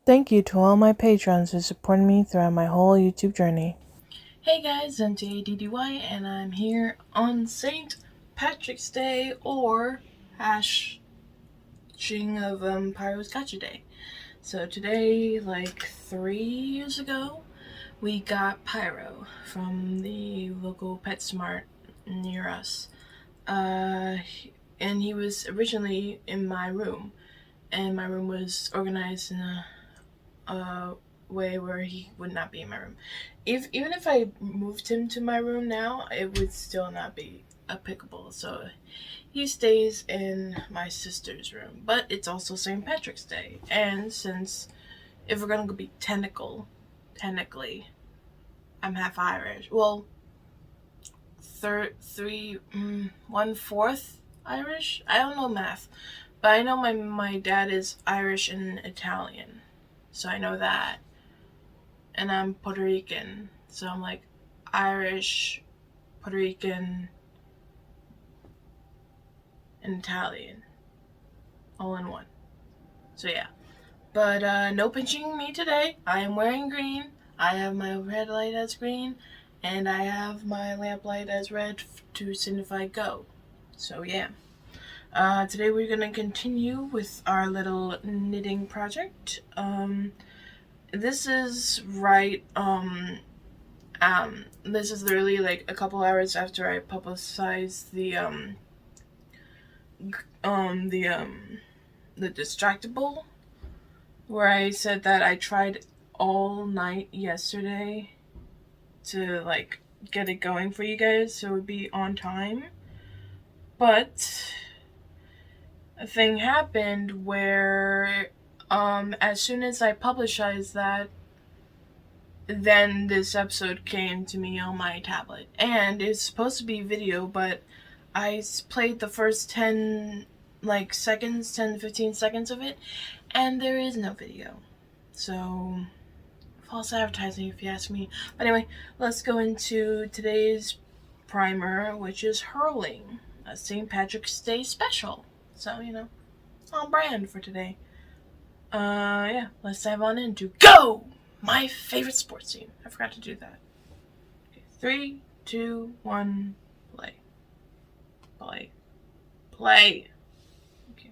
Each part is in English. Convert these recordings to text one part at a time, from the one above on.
Thank you to all my patrons who supported me throughout my whole YouTube journey. Hey guys, I'm M.A.D.D.Y and I'm here on St. Patrick's Day or hashing of Pyro's Gotcha Day. So today, like 3 years ago, we got Pyro from the local PetSmart near us. And he was originally in my room, and my room was organized in a way where he would not be in my room. Even if I moved him to my room now, it would still not be applicable. So he stays in my sister's room. But it's also St. Patrick's Day, and since if we're gonna be technically, I'm half Irish. Well, 1/4 Irish. I don't know math, but I know my dad is Irish and Italian, so I know that. And I'm Puerto Rican, so I'm like Irish, Puerto Rican, and Italian, all in one. So yeah, but no pinching me today. I am wearing green. I have my overhead light as green, and I have my lamp light as red to signify go. So yeah. Today we're gonna continue with our little knitting project. This is this is literally like a couple hours after I publicized the distractible, where I said that I tried all night yesterday to like get it going for you guys so it would be on time. But a thing happened where as soon as I publicized that, then this episode came to me on my tablet. And it's supposed to be video, but I played the first 10 seconds, 10 to 15 seconds of it, and there is no video. So, false advertising if you ask me. But anyway, let's go into today's primer, which is hurling, a St. Patrick's Day special. So, on brand for today. Yeah, let's dive on into Go! My favorite sports team. I forgot to do that. Okay, 3, 2, 1, play. Play. Play. Okay.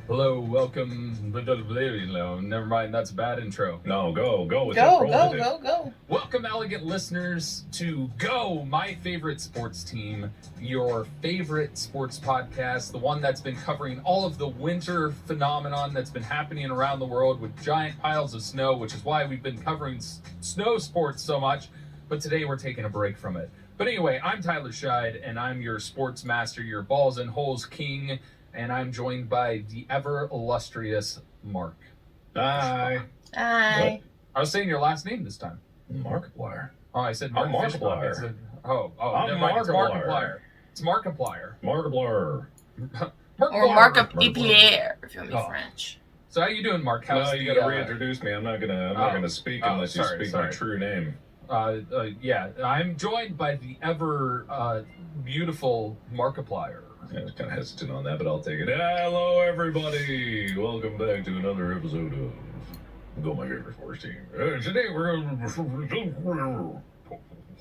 Hello, welcome. No, never mind, that's a bad intro. No, go with Go, that. go. Welcome, elegant listeners, to Go, my favorite sports team, your favorite sports podcast, the one that's been covering all of the winter phenomenon that's been happening around the world with giant piles of snow, which is why we've been covering snow sports so much. But today we're taking a break from it. But anyway, I'm Tyler Scheid, and I'm your sports master, your balls and holes king. And I'm joined by the ever illustrious Mark. Hi. Hi. I was saying your last name this time. Markiplier. Oh, I said Mark. I'm Markiplier. I'm never mind. Markiplier. It's Markiplier. Markiplier. Or Markup EPR, if you want to be French. So how you doing, Mark? How's you gotta reintroduce me. I'm not gonna speak unless you speak my true name. Yeah, I'm joined by the ever beautiful Markiplier. I was kind of hesitant on that, but I'll take it. Hello, everybody. Welcome back to another episode of Go My Favorite Sports Team. Today we're going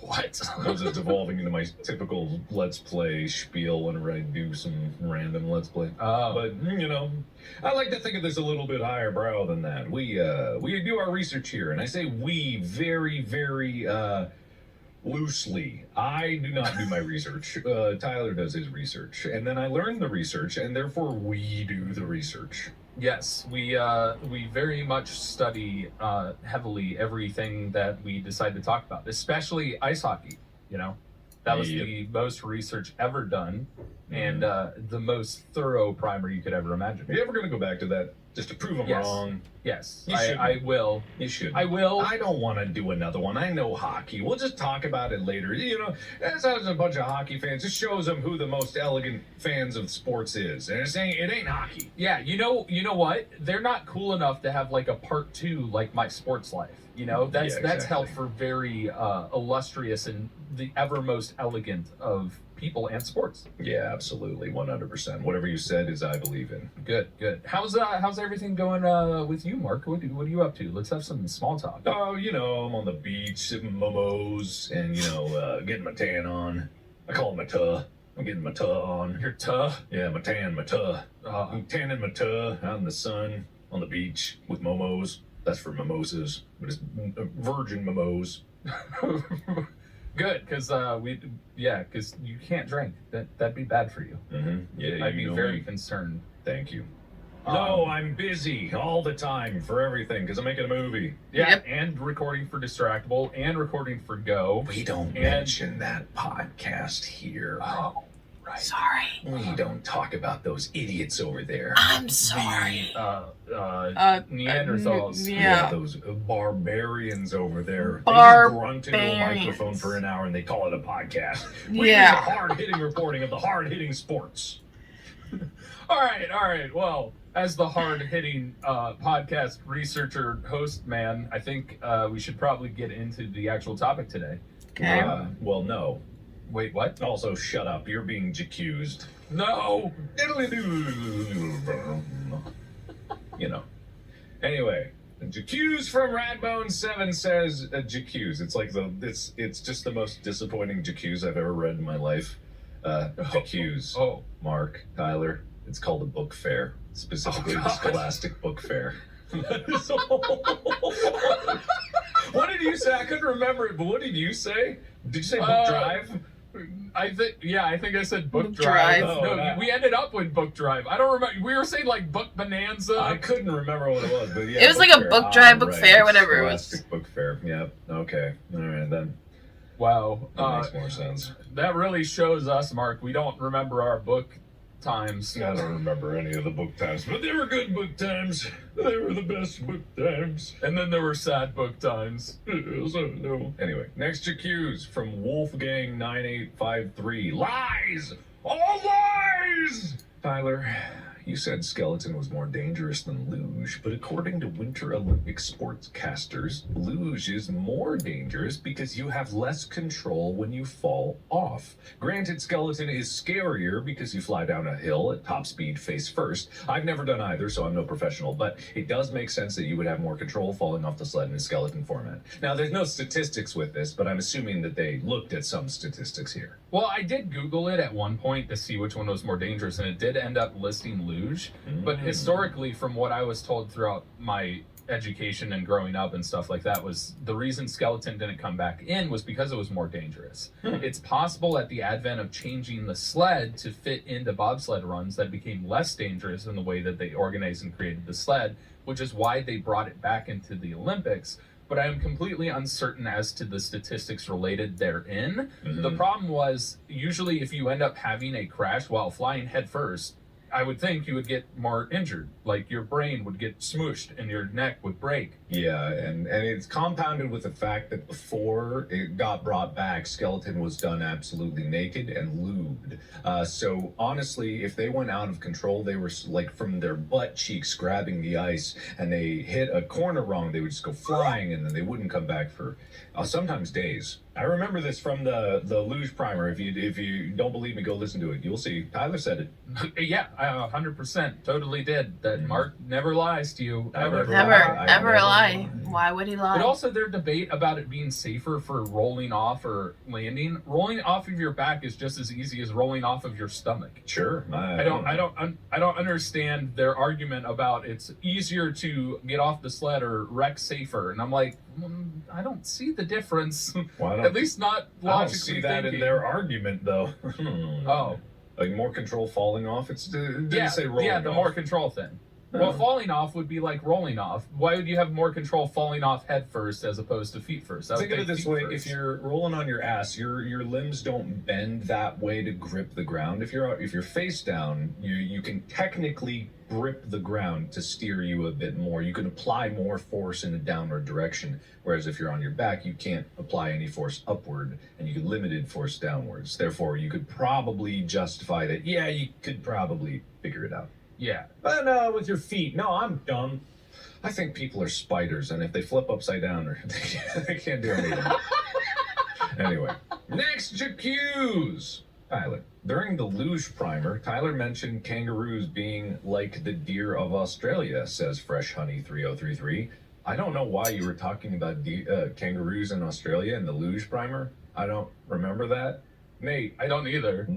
What? Because it's evolving into my typical Let's Play spiel whenever I do some random Let's Play. But, I like to think of this a little bit higher brow than that. We do our research here, and I say we very, very loosely. I do not do my research. Tyler does his research. And then I learn the research, and therefore we do the research. Yes, we very much study heavily everything that we decide to talk about, especially ice hockey. That was the most research ever done, and the most thorough primer you could ever imagine. Are you ever going to go back to that just to prove them Yes. wrong. Yes, You I shouldn't. will. You should. I will. I don't want to do another one. I know hockey. We'll just talk about it later. That's a bunch of hockey fans. Just shows them who the most elegant fans of sports is. And it ain't hockey. Yeah, you know what? They're not cool enough to have like a part 2 like My Sports Life. That's Yeah, that's held exactly. for very illustrious and the ever most elegant of people and sports. Yeah, absolutely, 100%. Whatever you said is I believe in. Good. How's everything going with you, Mark? What are you up to? Let's have some small talk. Oh, I'm on the beach sipping momos and getting my tan on. I call it my tuh. I'm getting my tuh on. Your tuh? Yeah, my tuh. I'm tanning my tuh out in the sun on the beach with momos. That's for mimosas, but it's virgin momos. Good, because you can't drink. That'd be bad for you. Mm-hmm. Yeah, I'd be very me. concerned. Thank you. No, I'm busy all the time for everything because I'm making a movie. Yeah, Yep. and recording for Distractable and recording for Go. We don't mention that podcast here. Oh, right. Sorry. We don't talk about those idiots over there. I'm sorry. Neanderthals. Yeah. Those barbarians over there. Barbarians. They just grunt into a microphone for an hour and they call it a podcast. We Yeah. do the hard-hitting reporting of the hard-hitting sports. All right. Well, as the hard-hitting podcast researcher host man, I think we should probably get into the actual topic today. Okay. Well, no. Wait, what? Also, shut up. You're being accused. No. Anyway, Jacuse from Radbone7 says Jacuse. It's like it's just the most disappointing Jacuse I've ever read in my life. Jacuse. Oh. Mark, Tyler. It's called a book fair, specifically the God. Scholastic Book Fair. What did you say? I couldn't remember it, but what did you say? Did you say book drive? I think I said book Book drive. drive. No, Oh, yeah. we ended up with book drive. I don't remember. We were saying like book bonanza. I couldn't remember what it was, but yeah. It was like a book drive, book fair, whatever it was. Scholastic Book Fair. Yep. Okay. All right then. Wow. That makes more sense. That really shows us, Mark. We don't remember our book times. I don't remember any of the book times, but they were good book times. They were the best book times. And then there were sad book times. No. Anyway, next accused from Wolfgang9853. Lies! All lies! Tyler, you said skeleton was more dangerous than luge, but according to Winter Olympic sportscasters, luge is more dangerous because you have less control when you fall off. Granted, skeleton is scarier because you fly down a hill at top speed face first. I've never done either, so I'm no professional, but it does make sense that you would have more control falling off the sled in a skeleton format. Now, there's no statistics with this, but I'm assuming that they looked at some statistics here. Well, I did Google it at one point to see which one was more dangerous, and it did end up listing luge. But historically, from what I was told throughout my education and growing up and stuff like that, was the reason skeleton didn't come back in was because it was more dangerous. It's possible at the advent of changing the sled to fit into bobsled runs that became less dangerous in the way that they organized and created the sled, which is why they brought it back into the Olympics. But I am completely uncertain as to the statistics related therein. The problem was, usually if you end up having a crash while flying headfirst, I would think you would get more injured. Like your brain would get smooshed and your neck would break. Yeah, and it's compounded with the fact that before it got brought back, skeleton was done absolutely naked and lubed. So honestly, if they went out of control, they were like from their butt cheeks grabbing the ice, and they hit a corner wrong, they would just go flying, and then they wouldn't come back for sometimes days. I remember this from the luge primer. If you don't believe me, go listen to it. You'll see. Tyler said it. Yeah, I 100% totally did. That Mark never lies to you. Never. Never lie. Why would he lie? But also their debate about it being safer for rolling off or landing. Rolling off of your back is just as easy as rolling off of your stomach. Sure. I don't understand their argument about it's easier to get off the sled or wreck safer. And I'm like, I don't see the difference. Well, At least not I don't logically see that thinking. in their argument, though. Oh. Like more control falling off. It didn't say rolling yeah, the off. more control thing. Well, falling off would be like rolling off. Why would you have more control falling off head first as opposed to feet first? Think of it this way: if you're rolling on your ass, your limbs don't bend that way to grip the ground. If you're face down, you can technically grip the ground to steer you a bit more. You can apply more force in a downward direction. Whereas if you're on your back, you can't apply any force upward, and you get limited force downwards. Therefore, you could probably justify that. Yeah, you could probably figure it out. Yeah. But with your feet, no, I'm dumb. I think people are spiders, and if they flip upside down, they can't do anything. Anyway, next J'accuse. Tyler. During the luge primer, Tyler mentioned kangaroos being like the deer of Australia, says Fresh Honey 3033. I don't know why you were talking about kangaroos in Australia in the luge primer. I don't remember that. Nate, I don't either.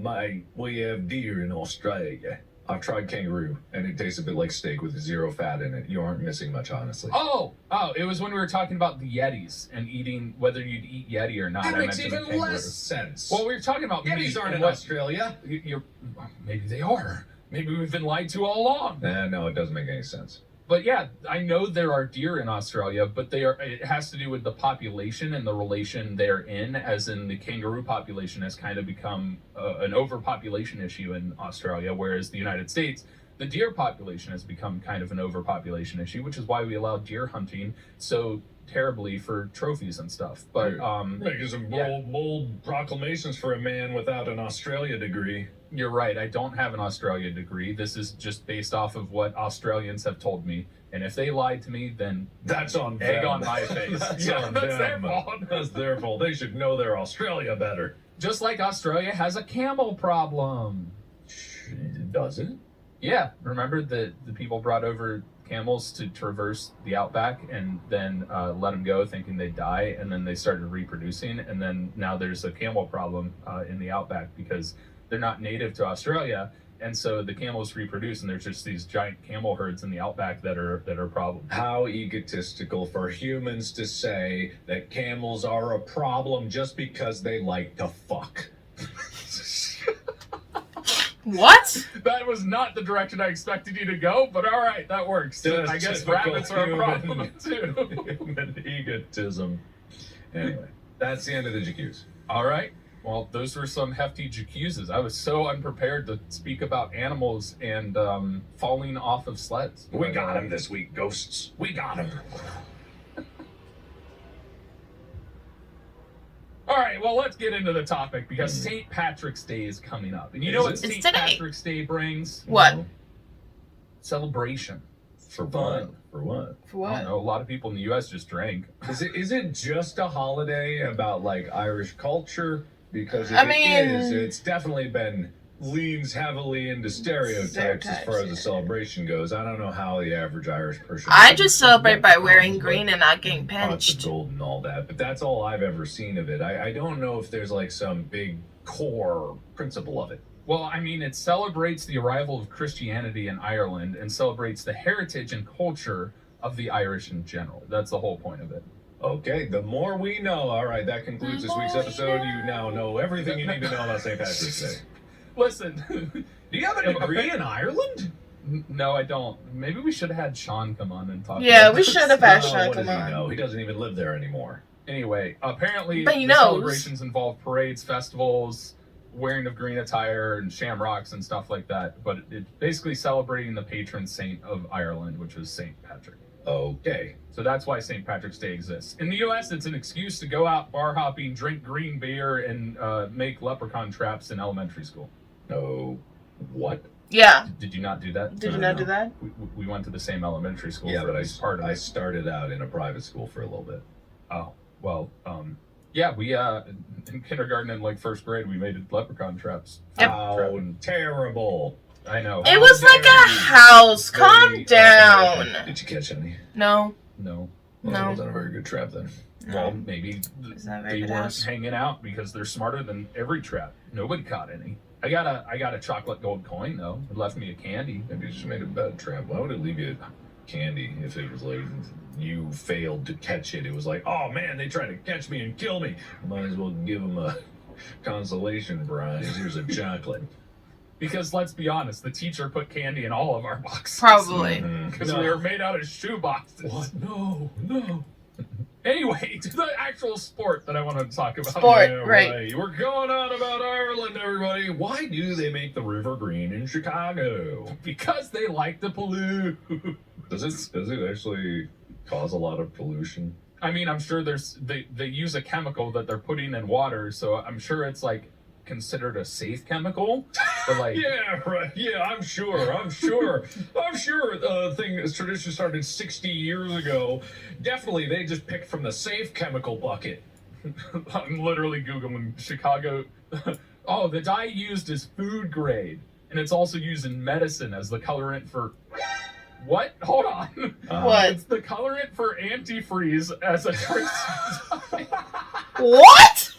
We have deer in Australia. I've tried kangaroo, and it tastes a bit like steak with zero fat in it. You aren't missing much, honestly. Oh, it was when we were talking about the Yetis and eating, whether you'd eat Yeti or not. That makes even less sense. Well, we were talking about Yetis aren't in Australia. Maybe they are. Maybe we've been lied to all along. No, it doesn't make any sense. But yeah, I know there are deer in Australia, but it has to do with the population and the relation they're in, as in the kangaroo population has kind of become an overpopulation issue in Australia, whereas the United States, the deer population has become kind of an overpopulation issue, which is why we allow deer hunting so terribly for trophies and stuff. But making some bold proclamations for a man without an Australia degree. You're right. I don't have an Australia degree. This is just based off of what Australians have told me. And if they lied to me, then that's on them. Egg on my face. That's on them. Their fault. That's their fault. They should know their Australia better. Just like Australia has a camel problem. Does it? Yeah. Remember that the people brought over camels to traverse the outback and then let them go thinking they'd die, and then they started reproducing, and then now there's a camel problem in the outback because they're not native to Australia, and so the camels reproduce, and there's just these giant camel herds in the outback that are a problem. How egotistical for humans to say that camels are a problem just because they like to fuck. What? That was not the direction I expected you to go, but all right, that works. Just I guess rabbits are a problem too. Human egotism. Anyway, that's the end of the J'accuse. All right. Well, those were some hefty J'accuses. I was so unprepared to speak about animals and falling off of sleds. We got him this week, ghosts. We got him. All right, well, let's get into the topic because St. Patrick's Day is coming up. And you know what St. Patrick's Day brings? What? Celebration. For fun. For what? For what? I don't know, a lot of people in the U.S. just drank. Is it just a holiday about, like, Irish culture? Because if it's definitely leans heavily into stereotypes as far as the celebration goes. I don't know how the average Irish person... I just celebrate by wearing green and not getting pinched. Gold and all that, but that's all I've ever seen of it. I don't know if there's like some big core principle of it. Well, I mean, it celebrates the arrival of Christianity in Ireland and celebrates the heritage and culture of the Irish in general. That's the whole point of it. Okay, the more we know. All right, that concludes this week's episode. You now know everything you need to know about St. Patrick's Day. Listen, do you have a degree in Ireland? No, I don't. Maybe we should have had Sean come on and talk. Yeah, about we this. should have had Sean come on. No, he doesn't even live there anymore. Anyway, apparently but he the knows. Celebrations involve parades, festivals, wearing of green attire, and shamrocks and stuff like that. But it's basically celebrating the patron saint of Ireland, which was St. Patrick. Okay. So that's why St. Patrick's Day exists. In the U.S., it's an excuse to go out bar hopping, drink green beer, and make leprechaun traps in elementary school. Oh, what? Yeah. Did you not do that? Did you not do that? We went to the same elementary school. Yeah, but I started out in a private school for a little bit. Oh, well, yeah, we in kindergarten and like first grade, we made leprechaun traps. How terrible. I know. It was like a house. Calm down. Did you catch any? No. No. Well, it wasn't a very good trap then. Well, maybe they weren't hanging out because they're smarter than every trap. Nobody caught any. I got a chocolate gold coin though. It left me a candy. Maybe you just made a bad trap. Why would it leave you candy if it was like you failed to catch it? It was like, oh man, they tried to catch me and kill me. Might as well give them a consolation prize. Here's a chocolate. Because let's be honest, the teacher put candy in all of our boxes. Probably. Because we were made out of shoe boxes. What? No. Anyway, to the actual sport that I want to talk about. Sport. Yeah, Right. We're going on about Ireland, everybody. Why do they make the river green in Chicago? Because they like to pollute. Does it actually cause a lot of pollution? I mean, I'm sure they use a chemical that they're putting in water, so I'm sure it's like considered a safe chemical. But like, Yeah, right. Yeah, I'm sure. This tradition started 60 years ago. Definitely, they just picked from the safe chemical bucket. I'm literally Googling Chicago. Oh, the dye used is food grade, and it's also used in medicine as the colorant for. What? Hold on. What? It's the colorant for antifreeze as a trace. What?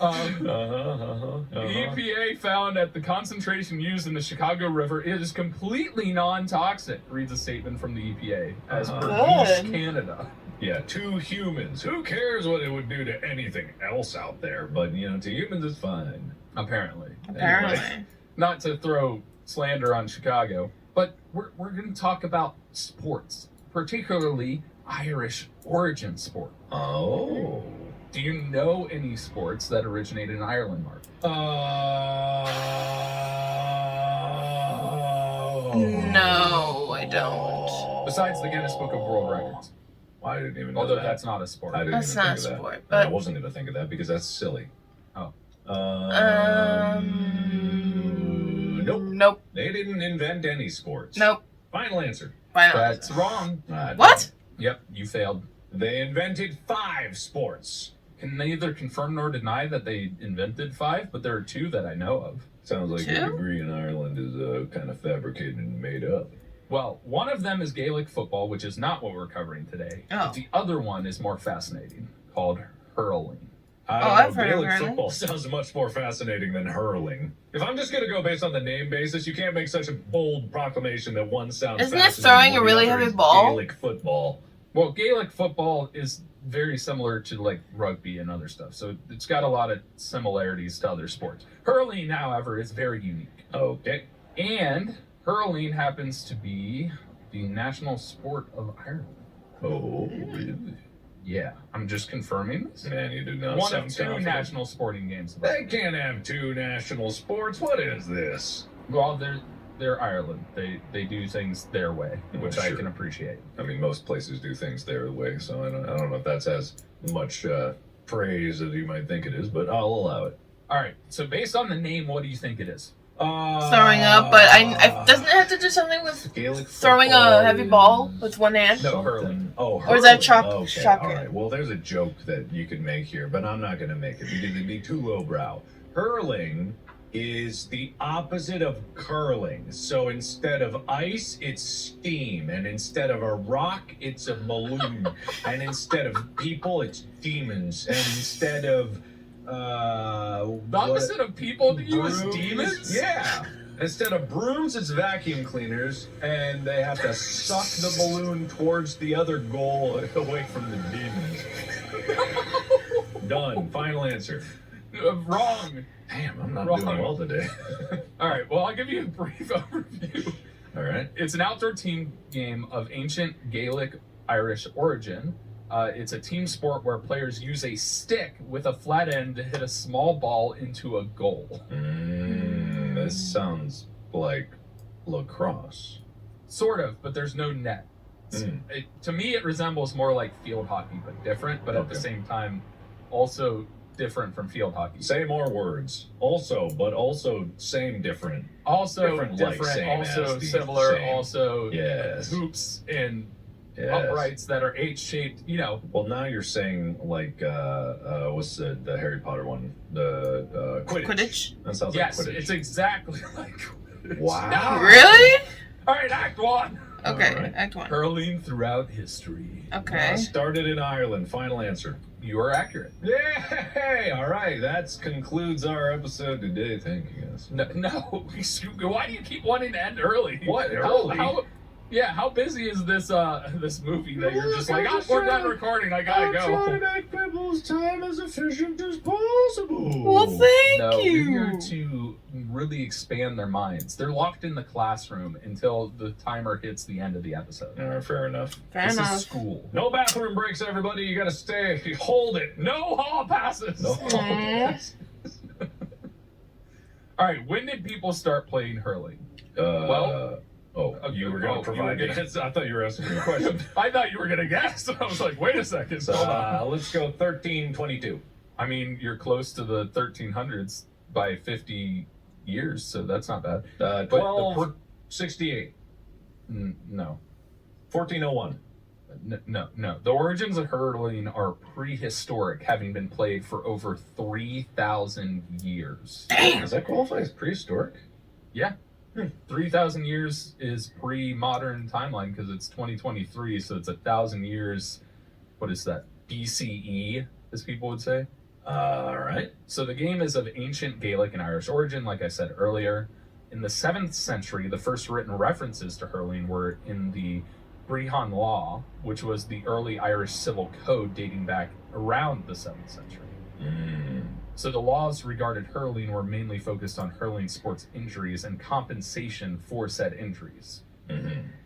EPA found that the concentration used in the Chicago River is completely non-toxic, reads a statement from the EPA, as per Good. East Canada. Yeah, to humans. Who cares what it would do to anything else out there? But, to humans, it's fine. Apparently. Apparently. Anyway, not to throw slander on Chicago, but we're going to talk about sports, particularly Irish origin sport. Oh. Do you know any sports that originated in Ireland, Mark? No, I don't. Besides the Guinness Book of World Records. I didn't even know Although that. that's not a sport. I didn't That's even not think a of that. sport, And but- I wasn't going to think of that because that's silly. Oh. Nope. Nope. They didn't invent any sports. Nope. Final answer. Why not? That's wrong. What? Yep, you failed. They invented 5 sports. Can neither confirm nor deny that they invented 5, but there are 2 that I know of. Sounds like 2? your degree in Ireland is kind of fabricated and made up. Well, one of them is Gaelic football, which is not what we're covering today. Oh. But the other one is more fascinating, called hurling. I don't I've know, heard of Gaelic hurling. football sounds much more fascinating than hurling. If I'm just going to go based on the name basis, you can't make such a bold proclamation that one sounds Isn't it fascinating throwing when a the really other heavy is ball? Gaelic football. Well, Gaelic football is very similar to like rugby and other stuff, so it's got a lot of similarities to other sports. Hurling, however, is very unique. Okay. And hurling happens to be the national sport of Ireland. Oh, really? Yeah, I'm just confirming this. Man, you do not One sound of 2 confident. national sporting games. They can't have 2 national sports. What is this? Well, they're Ireland. They do things their way, which I Sure. can appreciate. I mean, most places do things their way, so I don't know if that's as much praise as you might think it is, but I'll allow it. All right. So based on the name, what do you think it is? Throwing up, but I doesn't it have to do something with Gaelic throwing football a heavy ball with one hand? No, something. hurling. Oh, Or is that hurling. Okay, chocolate? all right. Well, there's a joke that you can make here, but I'm not going to make it because it'd be too lowbrow. Hurling is the opposite of curling. So instead of ice, it's steam. And instead of a rock, it's a balloon. And instead of people, it's demons. And instead of The opposite of people, do you use brooms- demons? Yeah. Instead of brooms, it's vacuum cleaners, and they have to suck the balloon towards the other goal away from the demons. Done. Final answer. Wrong. Damn, I'm not Wrong. doing well today. All right. Well, I'll give you a brief overview. All right. It's an outdoor team game of ancient Gaelic Irish origin. It's a team sport where players use a stick with a flat end to hit a small ball into a goal. This sounds like lacrosse. Sort of, but there's no net. To me, it resembles more like field hockey, but different, but at the Okay. same time, also different from field hockey. Say more words. Also, but also same, different. Also different, different, like, same also as the similar, same. also Yes. hoops and Yes. uprights that are H-shaped, you know. Well, now you're saying like what's the Harry Potter one? The Quidditch. Quidditch? That sounds Yes, like Quidditch. it's exactly like Quidditch. Wow. Really? All right, Act 1. Okay, Alright. act 1. Hurling throughout history. Okay. Started in Ireland. Final answer. You are accurate. Yay! All right, that concludes our episode today. Thank you, guys. No, why do you keep wanting to end early? What, early? Yeah, how busy is this this movie that you're just like, we're done recording, I gotta go. I'm trying to make people's time as efficient as possible. Well, thank No, we're you. here to really expand their minds. They're locked in the classroom until the timer hits the end of the episode. Fair enough. Fair This enough. is school. No bathroom breaks, everybody. You gotta stay. Hold it. No hall passes. No. Aw. All right, when did people start playing hurling? You were going to provide you were the answer. I thought you were asking me a question. I thought you were gonna guess. I was like, wait a second. Hold on. Let's go 1322. I mean, you're close to the 1300s by 50 years, so that's not bad. 1268. No. 1401. No. The origins of hurling are prehistoric, having been played for over 3,000 years. Does that qualify as prehistoric? Yeah. 3,000 years is pre-modern timeline because it's 2023, so it's 1,000 years. What is that? BCE, as people would say. All right. So the game is of ancient Gaelic and Irish origin, like I said earlier. In the 7th century, the first written references to hurling were in the Brehon Law, which was the early Irish civil code dating back around the 7th century. So the laws regarding hurling were mainly focused on hurling sports injuries and compensation for said injuries.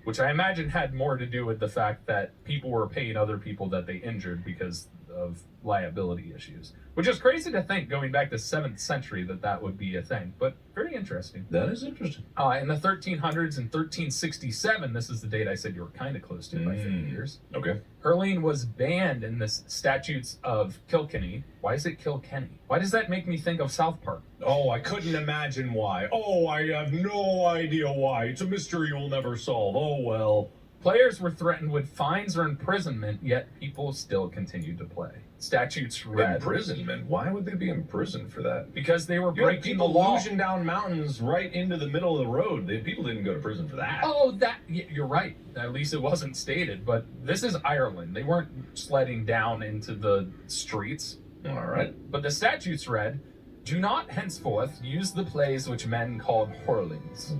Which I imagine had more to do with the fact that people were paying other people that they injured because of liability issues. Which is crazy to think, going back to 7th century, that would be a thing. But very interesting. That is interesting. In the 1300s and 1367, this is the date I said you were kind of close to by 50 years. Okay. Hurling was banned in the statutes of Kilkenny. Why is it Kilkenny? Why does that make me think of South Park? Oh, I couldn't imagine why. Oh, I have no idea why. It's a mystery we'll never solve. Oh, well. Players were threatened with fines or imprisonment, yet people still continued to play. Statutes read. Imprisonment? Why would they be imprisoned for that? Because they were You had breaking the people law. lugeing down mountains right into the middle of the road. People didn't go to prison for that. Oh, you're right. At least it wasn't stated, but this is Ireland. They weren't sledding down into the streets. All right. But the statutes read, do not henceforth use the plays which men called hurlings.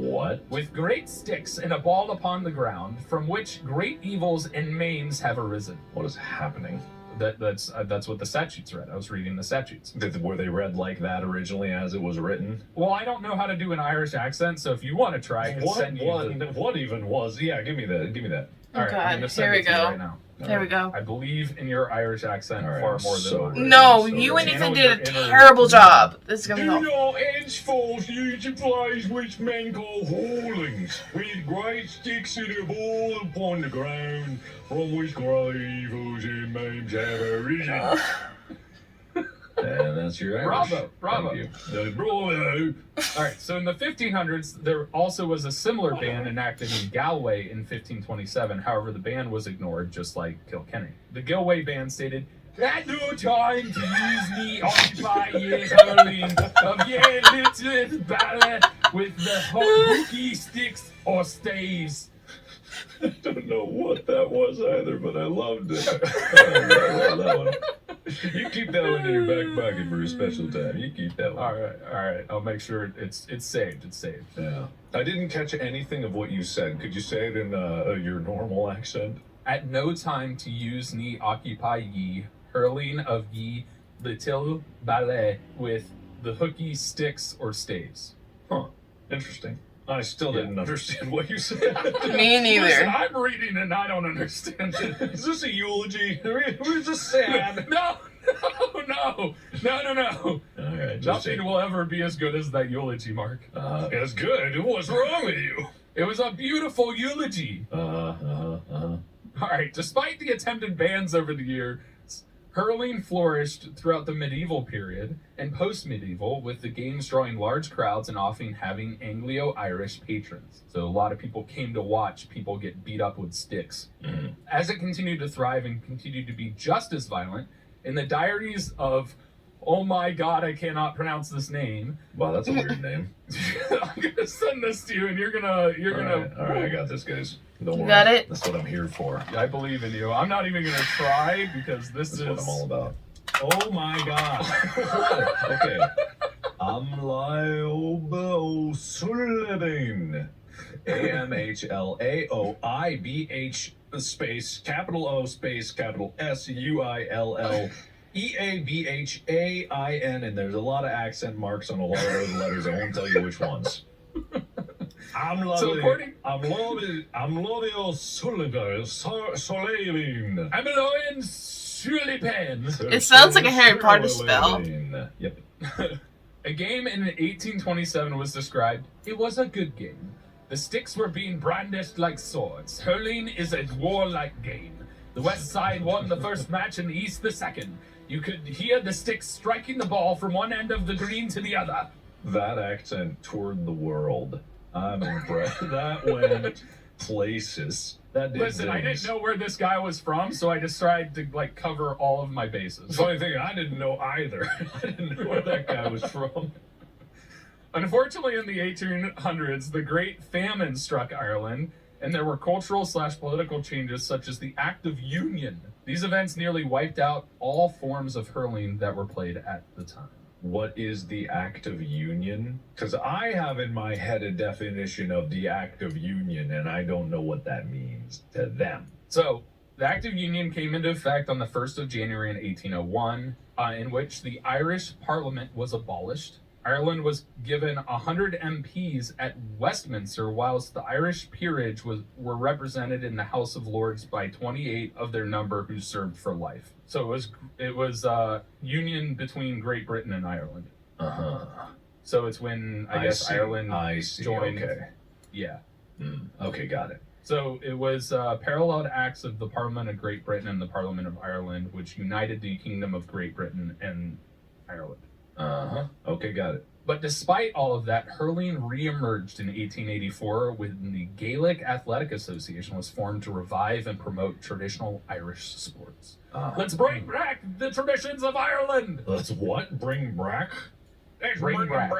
What? With great sticks and a ball upon the ground, from which great evils and maims have arisen. What is happening? That's what the statutes read. I was reading the statutes. Were they read like that originally as it was written? Well, I don't know how to do an Irish accent, so if you want to try, I can send you What even was? Yeah, give me that. All right, God, I'm gonna send here we it to you go. right now. There we go. I believe in your Irish accent All right, far I'm more so than ready. No, So you and ready. Ethan Channel did a your inner- terrible job. This is gonna Do go. not henceforth use the plays which men call hurlings, with great sticks and a ball upon the ground, from which great evils and maims have arisen. And that's your Irish. Bravo. Thank you. Bravo. All right, so in the 1500s, there also was a similar ban enacted in Galway in 1527. However, the ban was ignored, just like Kilkenny. The Galway ban stated, at no time to use me occupy ye hurling of ye little ballet with the hooky sticks or staves. I don't know what that was either, but I loved it. I love that one. You keep that one in your back pocket for a special time. You keep that one. All right. I'll make sure it's saved. It's saved. Yeah. I didn't catch anything of what you said. Could you say it in your normal accent? At no time to use ni occupy ye hurling of ye little ballet with the hooky sticks or staves. Huh. Interesting. I still didn't understand what you said. Me neither. Listen, I'm reading and I don't understand it. Is this a eulogy? We're just sad. No. All right, just Nothing will ever be as good as that eulogy, Mark. That's good. What's wrong with you? It was a beautiful eulogy. All right, despite the attempted bans over the years, hurling flourished throughout the medieval period and post-medieval, with the games drawing large crowds and often having Anglo-Irish patrons. So a lot of people came to watch people get beat up with sticks. As it continued to thrive and continued to be just as violent, in the diaries of, oh my god, I cannot pronounce this name. Wow, that's a weird name. I'm gonna send this to you, and you're gonna. All right, I got this, guys. Don't worry. got it? That's what I'm here for. I believe in you. I'm not even gonna try because this That's is what I'm all about. Oh my god. Okay. I'm Lyle Sullivan. AMHLAOIBH space capital O space capital SUILLEABHAIN, and there's a lot of accent marks on a lot of those letters. I won't tell you which ones. I'm lovely. I'm lovely Sullivan. I'm Aloyan Sullivan. It sounds like a Harry Potter spell. Yep. A game in 1827 was described. It was a good game. The sticks were being brandished like swords. Hurling is a warlike game. The west side won the first match and the east the second. You could hear the sticks striking the ball from one end of the green to the other. That accent toured the world. I'm impressed. That went places. That did Listen, things. I didn't know where this guy was from, so I just tried to cover all of my bases. Funny thing, I didn't know either. I didn't know where that guy was from. Unfortunately, in the 1800s, the Great Famine struck Ireland, and there were cultural/political changes such as the Act of Union. These events nearly wiped out all forms of hurling that were played at the time. What is the Act of Union? Because I have in my head a definition of the Act of Union, and I don't know what that means to them. So, the Act of Union came into effect on the 1st of January in 1801, in which the Irish Parliament was abolished. Ireland was given 100 MPs at Westminster, whilst the Irish peerage were represented in the House of Lords by 28 of their number who served for life. So it was union between Great Britain and Ireland. So it's when I guess Ireland joined. Okay. Yeah. Okay, got it. So it was paralleled acts of the Parliament of Great Britain and the Parliament of Ireland, which united the Kingdom of Great Britain and Ireland. Okay, got it. But despite all of that, hurling re-emerged in 1884 when the Gaelic Athletic Association was formed to revive and promote traditional Irish sports. Let's bring back the traditions of Ireland! Let's what? Bring back? Let's Bring back.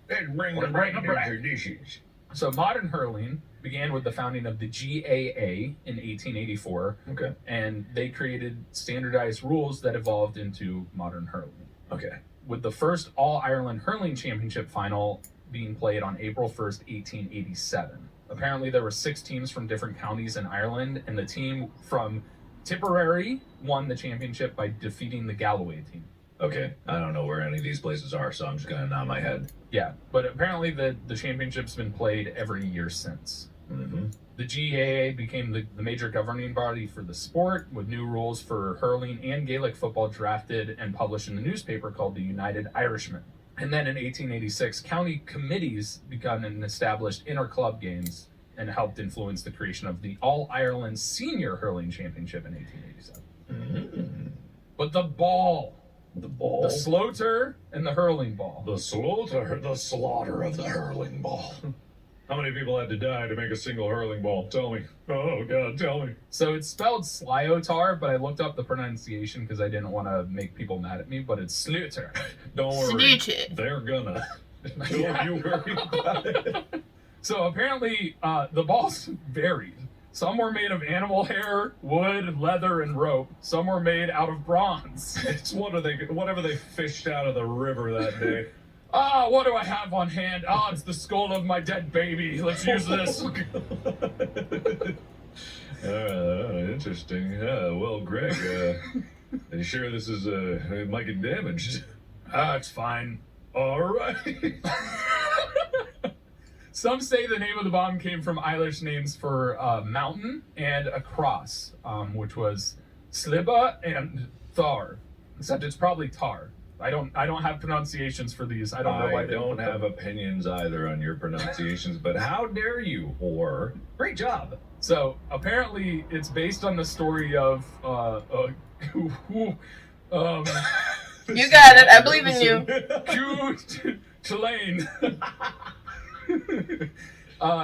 Let's bring Bring back the back. traditions. So modern hurling began with the founding of the GAA in 1884, Okay. and they created standardized rules that evolved into modern hurling. Okay. With the first All-Ireland Hurling Championship final being played on April 1st, 1887. Apparently there were 6 teams from different counties in Ireland, and the team from Tipperary won the championship by defeating the Galloway team. Okay. I don't know where any of these places are, so I'm just going to nod my head. Yeah, but apparently the championship's been played every year since. The GAA became the major governing body for the sport, with new rules for hurling and Gaelic football drafted and published in the newspaper called the United Irishman. And then in 1886, county committees began and established inter-club games and helped influence the creation of the All-Ireland Senior Hurling Championship in 1887. But the ball, the slaughter, and the hurling ball. The slaughter of the hurling ball. How many people had to die to make a single hurling ball? Tell me. Oh, God, tell me. So it's spelled Sliotar, but I looked up the pronunciation because I didn't want to make people mad at me, but it's Slaughter. Don't worry. Slaughter. They're gonna. Don't you worry about it. So apparently the balls varied. Some were made of animal hair, wood, leather, and rope. Some were made out of bronze. It's whatever they fished out of the river that day. What do I have on hand? It's the skull of my dead baby. Let's use this. Interesting. Well, Greg, are you sure this is it might get damaged? It's fine. All right. Some say the name of the bomb came from Irish names for mountain and a cross, which was Sliba and Thar. Except it's probably Tar. I don't have pronunciations for these. I don't know why I they don't put have them. opinions either on your pronunciations, but how dare you? Or great job. So apparently it's based on the story of You got it. I believe in you. Tulane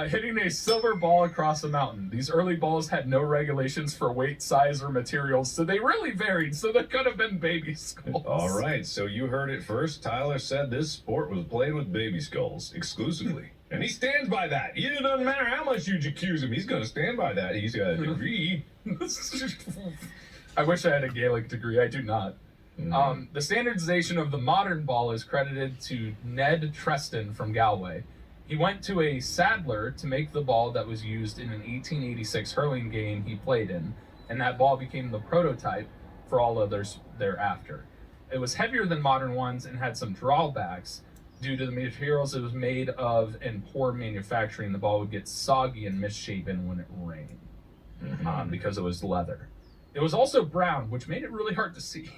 hitting a silver ball across a mountain. These early balls had no regulations for weight, size, or materials, so they really varied. So they could have been baby skulls. All right, so you heard it first. Tyler said this sport was played with baby skulls exclusively. And he stands by that. It doesn't matter how much you accuse him, he's going to stand by that. He's got a degree. I wish I had a Gaelic degree. I do not. The standardization of the modern ball is credited to Ned Treston from Galway. He went to a saddler to make the ball that was used in an 1886 hurling game he played in, and that ball became the prototype for all others thereafter. It was heavier than modern ones and had some drawbacks due to the materials it was made of and poor manufacturing. The ball would get soggy and misshapen when it rained because it was leather. It was also brown, which made it really hard to see.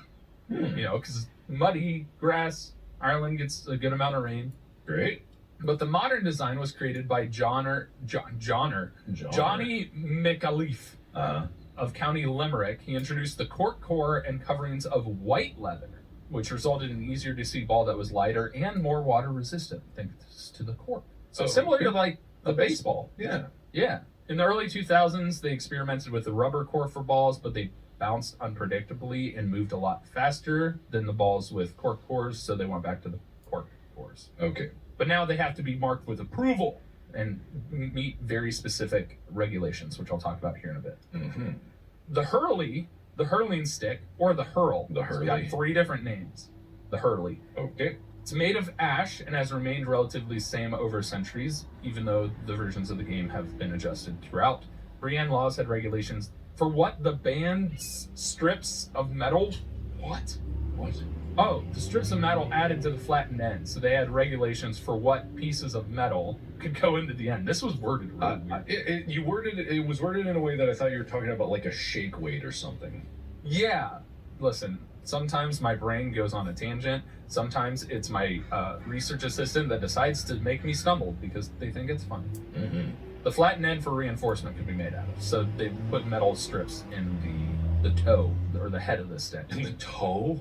Because muddy grass, Ireland gets a good amount of rain. Great. But the modern design was created by Johnny McAleef of County Limerick. He introduced the cork core and coverings of white leather, which resulted in an easier to see ball that was lighter and more water resistant, thanks to the cork. So similar to like the baseball. Yeah. Yeah. In the early 2000s, they experimented with the rubber core for balls, but they bounced unpredictably and moved a lot faster than the balls with cork cores, so they went back to the cork cores. Okay. But now they have to be marked with approval and meet very specific regulations, which I'll talk about here in a bit. Mm-hmm. The hurling stick, or the hurl. The hurley. It's got 3 different names. The hurley. Okay. It's made of ash and has remained relatively the same over centuries, even though the versions of the game have been adjusted throughout. Brienne laws had regulations for what the banned strips of metal. What? Oh, the strips of metal added to the flattened end. So they had regulations for what pieces of metal could go into the end. This was worded really weird. It was worded in a way that I thought you were talking about like a shake weight or something. Yeah. Listen, sometimes my brain goes on a tangent. Sometimes it's my research assistant that decides to make me stumble because they think it's funny. Mm-hmm. The flattened end for reinforcement could be made out of. So they put metal strips in the toe or the head of the stick. In the toe?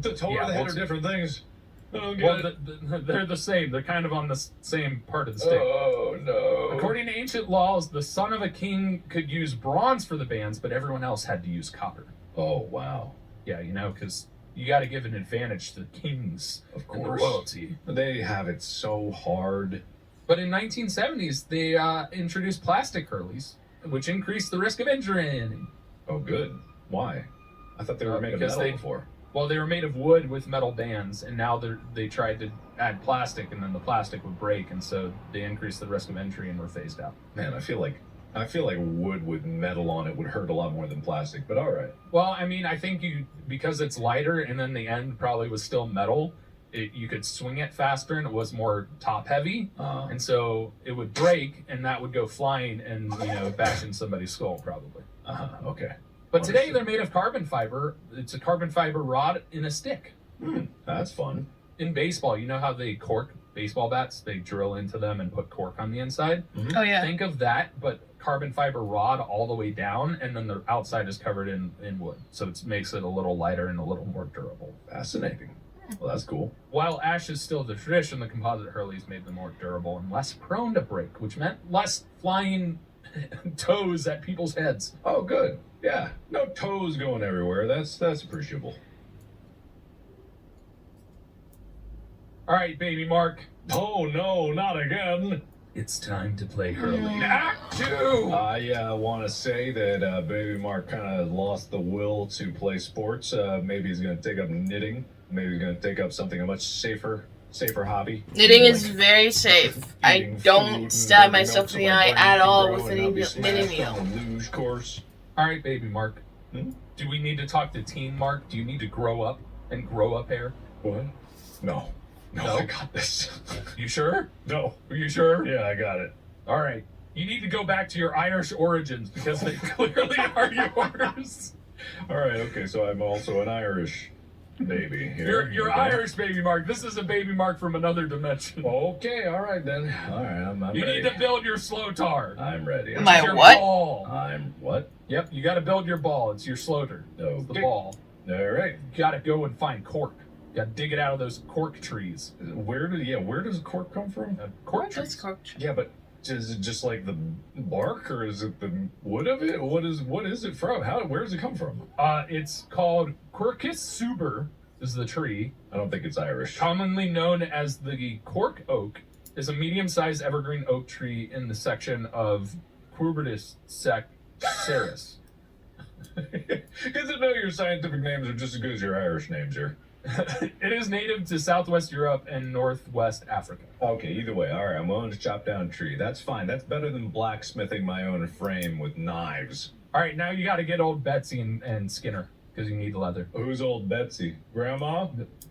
The toe Yeah, and the head well, are different things. They're the same. They're kind of on the same part of the stick. Oh, no. According to ancient laws, the son of a king could use bronze for the bands, but everyone else had to use copper. Oh, wow. Yeah, because you got to give an advantage to the kings Of and the course. royalty. They have it so hard. But in 1970s, they introduced plastic hurleys, which increased the risk of injury. Oh, good. Why? I thought they were made of because metal before. Well, they were made of wood with metal bands, and now they tried to add plastic, and then the plastic would break, and so they increased the risk of injury and were phased out. Man, I feel like wood with metal on it would hurt a lot more than plastic, but all right. Well, I mean, I think because it's lighter, and then the end probably was still metal, you could swing it faster, and it was more top heavy, and so it would break, and that would go flying and bash in somebody's skull probably. Okay. But today they're made of carbon fiber. It's a carbon fiber rod in a stick. That's fun. In baseball, you know how they cork baseball bats? They drill into them and put cork on the inside. Oh, yeah. Think of that, but carbon fiber rod all the way down, and then the outside is covered in wood. So it makes it a little lighter and a little more durable. Fascinating. Well, that's cool. While ash is still the tradition, the composite hurleys made them more durable and less prone to break, which meant less flying toes at people's heads. Oh, good. Yeah. No toes going everywhere. That's appreciable. All right, baby Mark. Oh, no, not again. It's time to play hurling. Act 2! I want to say that Baby Mark kind of lost the will to play sports. Maybe he's going to take up knitting. Maybe he's going to take up something a much safer hobby. Knitting Like is very safe. I eating food don't and stab building myself up in so the my eye brain at can all grow with and a not be knitting smashed on needle. the luge course. All right, baby Mark. Do we need to talk to teen Mark? Do you need to grow up and grow up hair? What? No. No? I got this. You sure? No. Are you sure? Yeah, I got it. All right. You need to go back to your Irish origins because they clearly are yours. All right, okay, so I'm also an Irish baby here. You're Okay. Irish, baby Mark. This is a baby Mark from another dimension. Okay, all right then. All right, I'm You ready. need to build your slow tar. I'm ready. My Your what? ball. I'm what? Yep, you got to build your ball. It's your sloter. Okay. It's the ball. All right. You got to go and find cork. You got to dig it out of those cork trees. Where does cork come from? Cork What trees. is cork? Yeah, but is it just like the bark, or is it the wood of it? What is it from? Where does it come from? It's called Quercus suber. Is the tree, I don't think it's Irish. commonly known as the cork oak, is a medium-sized evergreen oak tree in the section of Curbidus ceres. Good to know your scientific names are just as good as your Irish names are. It is native to Southwest Europe and Northwest Africa. Okay, either way, all right, I'm willing to chop down a tree. That's fine. That's better than blacksmithing my own frame with knives. All right, now you got to get old Betsy and Skinner because you need leather. Who's old Betsy? Grandma?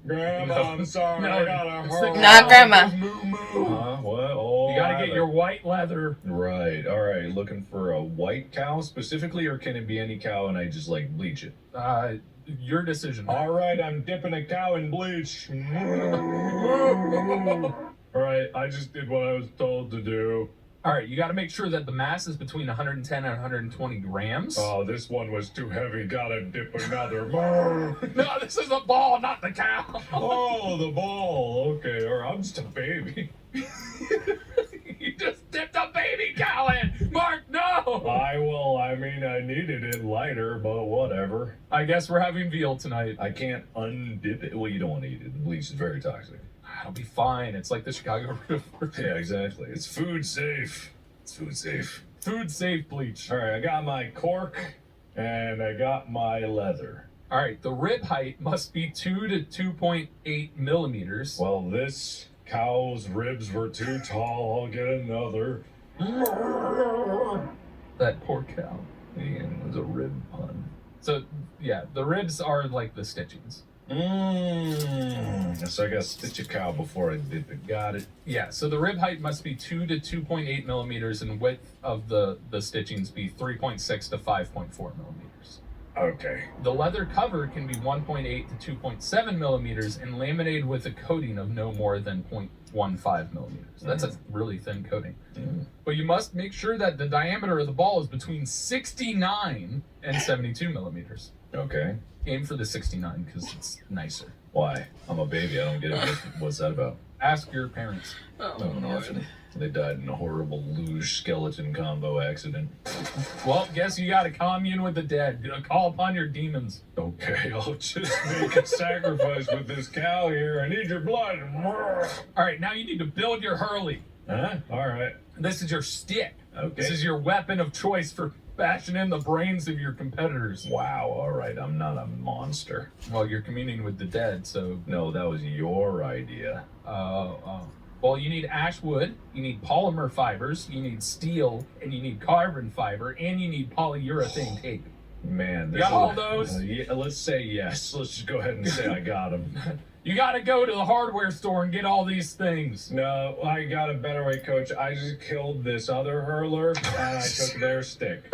Grandma, No. I'm sorry. No, I got a it's hurl. the Not grandma. Moo moo. What? Oh, You got I to have get it. your white leather. Right. All right. Looking for a white cow specifically, or can it be any cow and I just like bleach it? Your decision. All right. I'm dipping a cow in bleach. All right. I just did what I was told to do. All right, you got to make sure that the mass is between 110 and 120 grams. Oh, this one was too heavy. Gotta dip another. No, this is the ball, not the cow. Oh, the ball. Okay. All right. I'm just a baby. You just dipped a baby cow in. Mark, no. I mean, I needed it lighter, but whatever. I guess we're having veal tonight. I can't undip it. Well, you don't want to eat it. Bleach is very toxic. It'll be fine. It's like the Chicago River. Yeah, exactly. It's food safe. It's food safe. Food safe bleach. All right, I got my cork and I got my leather. All right, the rib height must be 2 to 2.8 millimeters. Well, this cow's ribs were too tall. I'll get another. That poor cow. Ian was a rib pun. So, yeah, the ribs are like the stitchings. So I gotta stitch a cow before I dip it. Got it. Yeah, so the rib height must be 2 to 2.8 millimeters, and width of the stitchings be 3.6 to 5.4 millimeters. Okay. The leather cover can be 1.8 to 2.7 millimeters and laminated with a coating of no more than 0.15 millimeters. That's a really thin coating. But you must make sure that the diameter of the ball is between 69 and 72 millimeters. Okay. Aim for the 69 because it's nicer. Why? I'm a baby. I don't get it. What's that about? Ask your parents. I'm an orphan. They died in a horrible luge skeleton combo accident. Well, guess you gotta commune with the dead. Call upon your demons. Okay, I'll just make a sacrifice with this cow here. I need your blood. Alright, now you need to build your hurley. Huh? All right. This is your stick. Okay. This is your weapon of choice for bashing in the brains of your competitors. Wow. All right. I'm not a monster. Well, you're communing with the dead, so... No, that was your idea. Well, you need ash wood, you need polymer fibers, you need steel, and you need carbon fiber, and you need polyurethane tape. Man, You got all those? Yeah, let's say yes. Let's just go ahead and say I got them. You gotta go to the hardware store and get all these things. No, I got a better way, Coach. I just killed this other hurler, and I took their stick.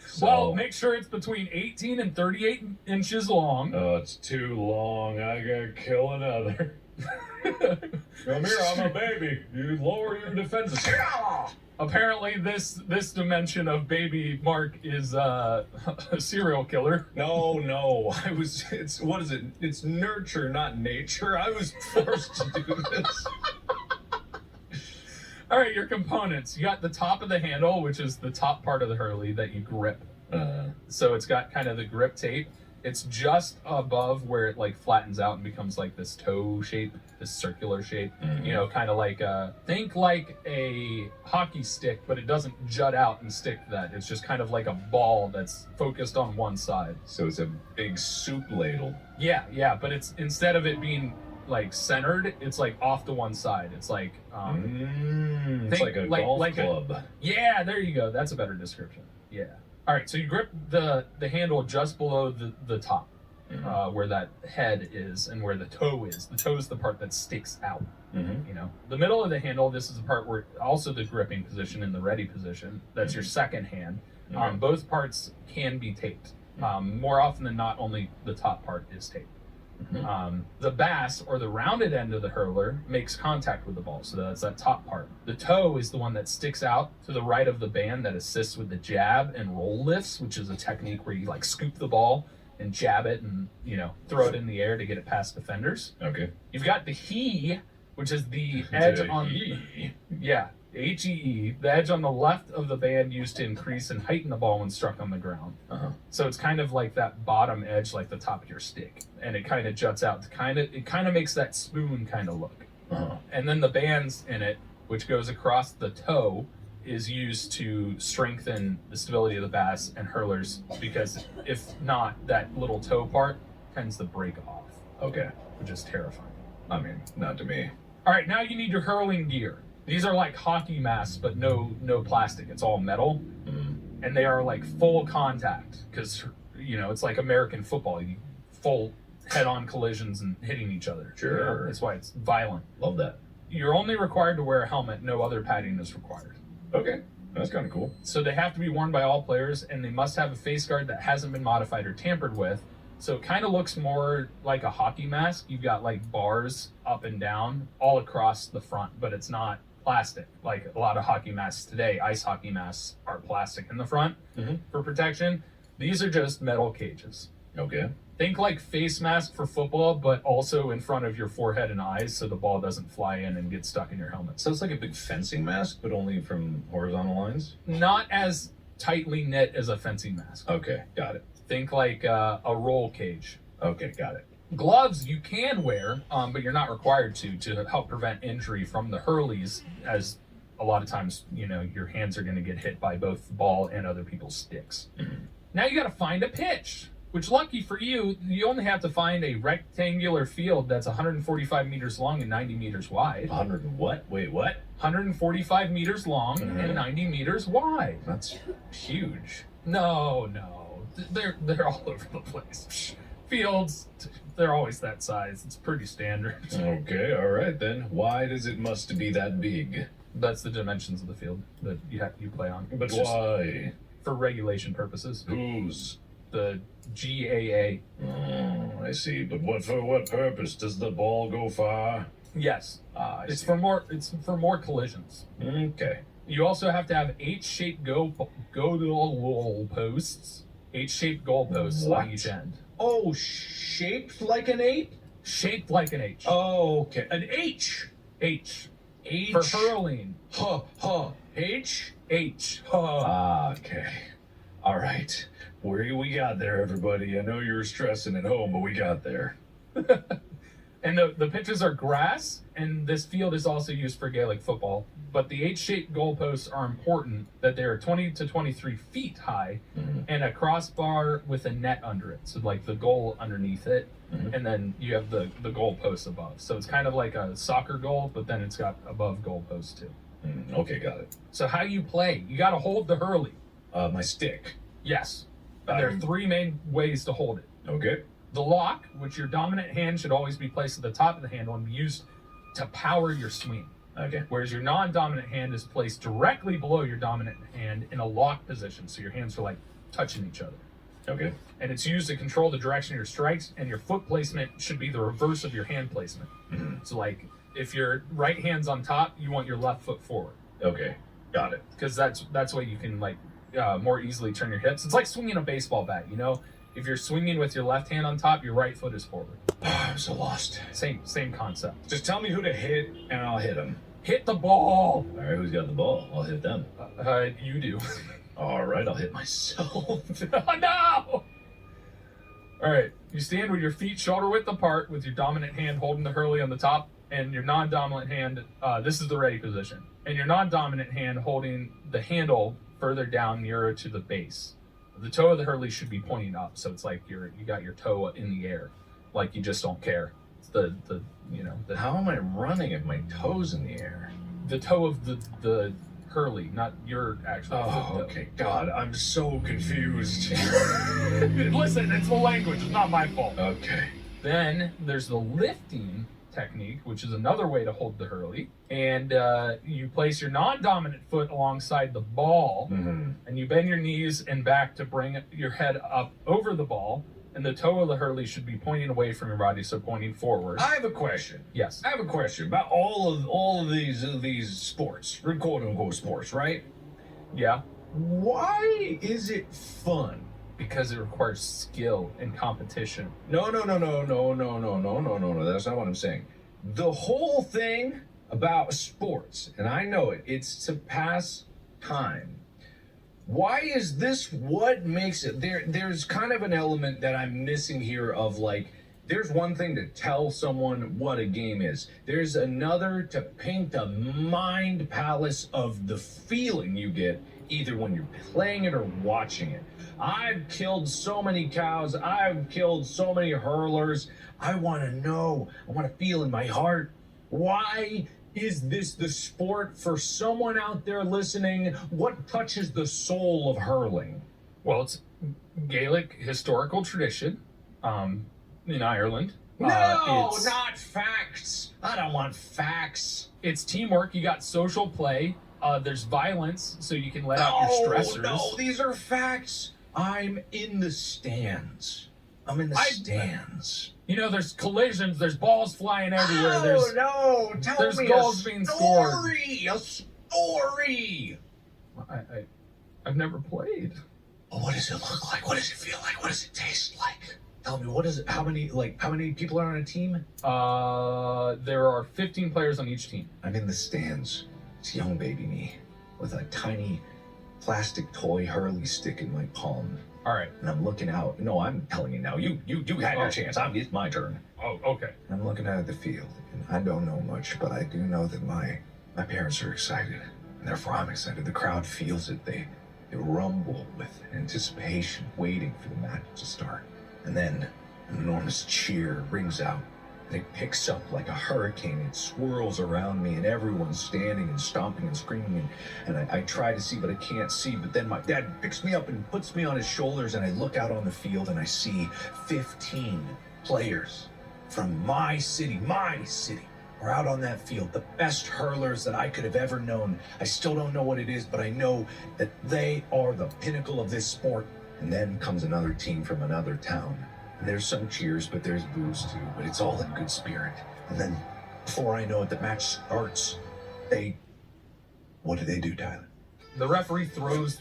So, Well, make sure it's between 18 and 38 inches long. oh, it's too long. I gotta kill another. Come here, I'm a baby. You lower your defenses. Apparently, this dimension of baby Mark is a serial killer. No. What is it? It's nurture, not nature. I was forced to do this. All right, your components. You got the top of the handle, which is the top part of the hurley that you grip. So it's got kind of the grip tape. It's just above where it like flattens out and becomes like this toe shape, this circular shape. You know, kind of like think like a hockey stick, but it doesn't jut out and stick to that. It's just kind of like a ball that's focused on one side. So it's a big soup ladle. Yeah, but it's instead of it being like centered, it's like off to one side. It's like It's think like a like- golf like a- club. yeah, there you go. That's a better description. Yeah. All right, so you grip the handle just below the top, where that head is and where the toe is. The toe is the part that sticks out. You know, the middle of the handle. This is the part where also the gripping position and the ready position. That's your second hand. Both parts can be taped. More often than not, only the top part is taped. The bass, or the rounded end of the hurler, makes contact with the ball, so that's that top part. The toe is the one that sticks out to the right of the band that assists with the jab and roll lifts, which is a technique where you like scoop the ball and jab it and, you know, throw it in the air to get it past defenders. Okay. You've got the he, which is the edge on... Yeah, H-E-E, the edge on the left of the band used to increase and heighten the ball when struck on the ground. So it's kind of like that bottom edge, like the top of your stick, and it kind of juts out. It kind of makes that spoon kind of look. And then the bands in it, which goes across the toe, is used to strengthen the stability of the bass and hurlers, because if not, that little toe part tends to break off. Okay. which is terrifying. I mean, not to me. All right, now you need your hurling gear. These are like hockey masks, but no plastic. It's all metal, and they are like full contact because it's like American football. You full head-on collisions and hitting each other. Sure. That's why it's violent. Love that. You're only required to wear a helmet. No other padding is required. Okay, that's kind of cool. So they have to be worn by all players, and they must have a face guard that hasn't been modified or tampered with. So it kind of looks more like a hockey mask. You've got like bars up and down all across the front, but it's not plastic. Like a lot of hockey masks today, ice hockey masks are plastic in the front for protection. These are just metal cages. Okay. Think like face mask for football, but also in front of your forehead and eyes so the ball doesn't fly in and get stuck in your helmet. So it's like a big fencing mask, but only from horizontal lines? Not as tightly knit as a fencing mask. Okay, got it. Think like a roll cage. Okay, got it. Gloves you can wear, but you're not required to help prevent injury from the hurleys, as a lot of times, your hands are going to get hit by both the ball and other people's sticks. Now you got to find a pitch, which lucky for you, you only have to find a rectangular field that's 145 meters long and 90 meters wide. 100 and what? Wait, what? 145 meters long and 90 meters wide. That's huge. No. They're all over the place. Fields, they're always that size. It's pretty standard. Okay, all right then. Why does it must be that big? That's the dimensions of the field that you play on. But It's just why? for regulation purposes. Whose? The GAA. Oh, I see. But for what purpose? Does the ball go far? Yes. I It's see. for more collisions. Okay. You also have to have H-shaped goal posts. H-shaped goalposts What? on each end. Oh, shaped like an ape? Shaped like an H. Oh, okay. An H. H. H. For hurling. H. H. Okay. All right. We got there, everybody. I know you were stressing at home, but we got there. And the pitches are grass, and this field is also used for Gaelic football. But the H-shaped goalposts are important, that they're 20 to 23 feet high, and a crossbar with a net under it. So like the goal underneath it, and then you have the goalposts above. So it's kind of like a soccer goal, but then it's got above goalposts too. Okay, got it. So how you play? You got to hold the hurley. My stick. Yes. And there are three main ways to hold it. Okay. The lock, which your dominant hand should always be placed at the top of the handle and be used to power your swing. Okay. Whereas your non-dominant hand is placed directly below your dominant hand in a lock position, so your hands are like touching each other. Okay. And it's used to control the direction of your strikes, and your foot placement should be the reverse of your hand placement. So like if your right hand's on top, you want your left foot forward. Okay. Got it. Because that's why you can like more easily turn your hips. It's like swinging a baseball bat, If you're swinging with your left hand on top, your right foot is forward. I'm so lost. Same concept. Just tell me who to hit, and I'll hit him. Hit the ball. All right, who's got the ball? I'll hit them. You do. All right, I'll hit myself. Oh, no! All right, you stand with your feet shoulder width apart, with your dominant hand holding the hurley on the top, and your non-dominant hand. This is the ready position, and your non-dominant hand holding the handle further down, nearer to the base. The toe of the hurley should be pointing up, so it's like you got your toe in the air, like you just don't care. It's the How am I running if my toe's in the air? the toe of the hurley, not your actual foot toe. Okay. God, I'm so confused. Listen, it's the language. It's not my fault. Okay. Then there's the lifting technique, which is another way to hold the hurley. And you place your non-dominant foot alongside the ball, and you bend your knees and back to bring your head up over the ball. And the toe of the hurley should be pointing away from your body, so pointing forward. I have a question. Yes. I have a question about all of these sports, quote unquote sports, right? Yeah. Why is it fun? Because it requires skill and competition. No. That's not what I'm saying. The whole thing about sports, and I know it, it's to pass time. Why is this what makes it? There's kind of an element that I'm missing here of like, There's one thing to tell someone what a game is. There's another to paint a mind palace of the feeling you get either when you're playing it or watching it. I've killed so many cows. I've killed so many hurlers. I want to know. I want to feel in my heart. Why is this the sport for someone out there listening? What touches the soul of hurling? Well, it's Gaelic historical tradition in Ireland. No, It's not facts. I don't want facts. It's teamwork. You got social play. There's violence, so you can let out your stressors. No, these are facts. I'm in the stands. I'm in the stands. You know, there's collisions. There's balls flying everywhere. Tell me goals a being scored. A story. I've never played. Well, what does it look like? What does it feel like? What does it taste like? Tell me, what is it? How many people are on a team? There are 15 players on each team. I'm in the stands. It's young baby me with a tiny plastic toy hurley stick in my palm. All right. And I'm looking out. No, I'm telling you now. You had your chance. It's my turn. Oh, okay. I'm looking out at the field, and I don't know much, but I do know that my parents are excited, and therefore I'm excited. The crowd feels it. They rumble with anticipation, waiting for the match to start. And then an enormous cheer rings out. And it picks up like a hurricane. It swirls around me, and everyone's standing and stomping and screaming. And I try to see, but I can't see. But then my dad picks me up and puts me on his shoulders, and I look out on the field, and I see 15 players from my city, are out on that field. The best hurlers that I could have ever known. I still don't know what it is, but I know that they are the pinnacle of this sport. And then comes another team from another town. And there's some cheers, but there's boos too. But it's all in good spirit. And then, before I know it, the match starts. What do they do, Tyler? The referee throws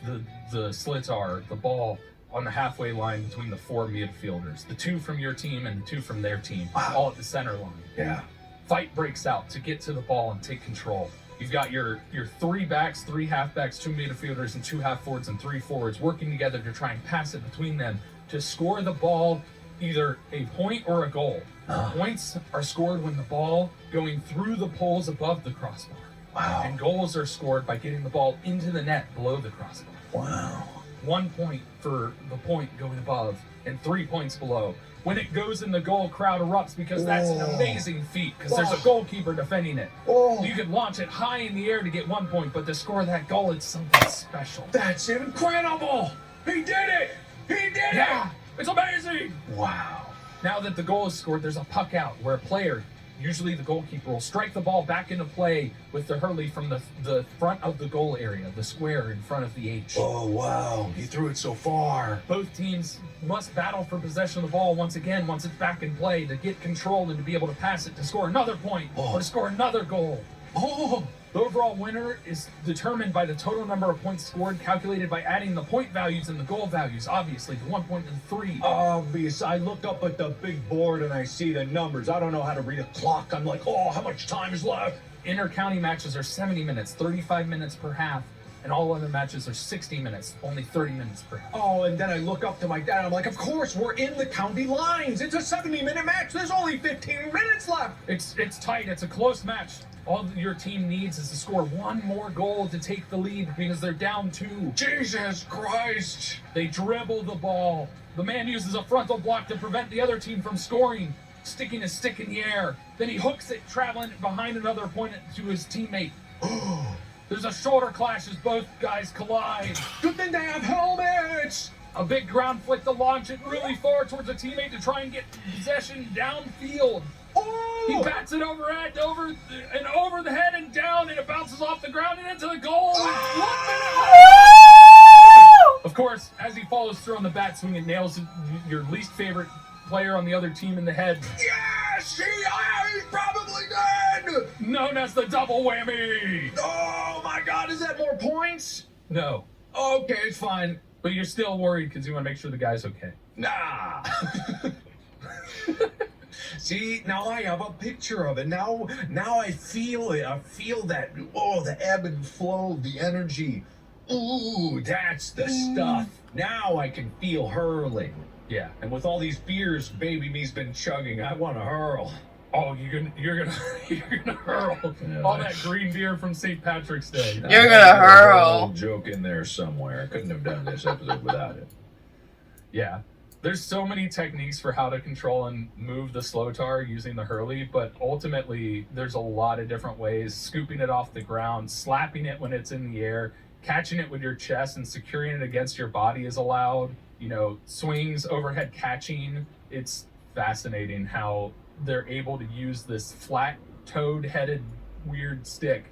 the slitar, the ball, on the halfway line between the 4 midfielders. The 2 from your team and the 2 from their team. Wow. All at the center line. Yeah. Fight breaks out to get to the ball and take control. You've got your 3 backs, 3 halfbacks, 2 midfielders, and 2 half forwards and 3 forwards working together to try and pass it between them to score the ball either a point or a goal. Points are scored when the ball going through the poles above the crossbar. Wow. And goals are scored by getting the ball into the net below the crossbar. Wow. 1 point for the point going above and 3 points below. When it goes in the goal, crowd erupts because that's an amazing feat because there's a goalkeeper defending it. You could launch it high in the air to get 1 point, but to score that goal, it's something special. That's incredible! He did it! He did it! Yeah, it's amazing! Wow. Now that the goal is scored, there's a puck out where a player, usually the goalkeeper, will strike the ball back into play with the hurley from the front of the goal area, the square in front of the H. Oh, wow. He threw it so far. Both teams must battle for possession of the ball once again, once it's back in play, to get control and to be able to pass it to score another point or to score another goal. The overall winner is determined by the total number of points scored, calculated by adding the point values and the goal values, obviously, the 1 point and 3. Obvious. I look up at the big board and I see the numbers. I don't know how to read a clock. I'm like, how much time is left? Inter-county matches are 70 minutes, 35 minutes per half, and all other matches are 60 minutes, only 30 minutes per half. And then I look up to my dad. I'm like, of course, we're in the county lines. It's a 70-minute match. There's only 15 minutes left. It's tight. It's a close match. All your team needs is to score 1 more goal to take the lead because they're down 2. Jesus Christ. They dribble the ball. The man uses a frontal block to prevent the other team from scoring, sticking his stick in the air. Then he hooks it, traveling behind another opponent to his teammate. There's a shoulder clash as both guys collide. Good thing they have helmets. A big ground flick to launch it really far towards a teammate to try and get possession downfield. He bats it over the head and down, and it bounces off the ground and into the goal. 1 minute left. Of course, as he follows through on the bat swing, it nails your least favorite player on the other team in the head. Yes, he's probably dead. Known as the double whammy. Oh my God, is that more points? No. Okay, it's fine. But you're still worried because you want to make sure the guy's okay. Nah. See, now I have a picture of it. Now I feel it. I feel that, the ebb and flow, the energy. Ooh, that's the stuff. Now I can feel hurling. Yeah. And with all these beers baby me's been chugging, I want to hurl. Oh, you're gonna hurl Yeah, all that green beer from St. Patrick's Day. You're gonna hurl. Joke in there somewhere. Couldn't have done this episode without it. Yeah. There's so many techniques for how to control and move the slow tar using the hurley, but ultimately there's a lot of different ways. Scooping it off the ground, slapping it when it's in the air, catching it with your chest and securing it against your body is allowed. You know, swings, overhead catching. It's fascinating how they're able to use this flat toad-headed weird stick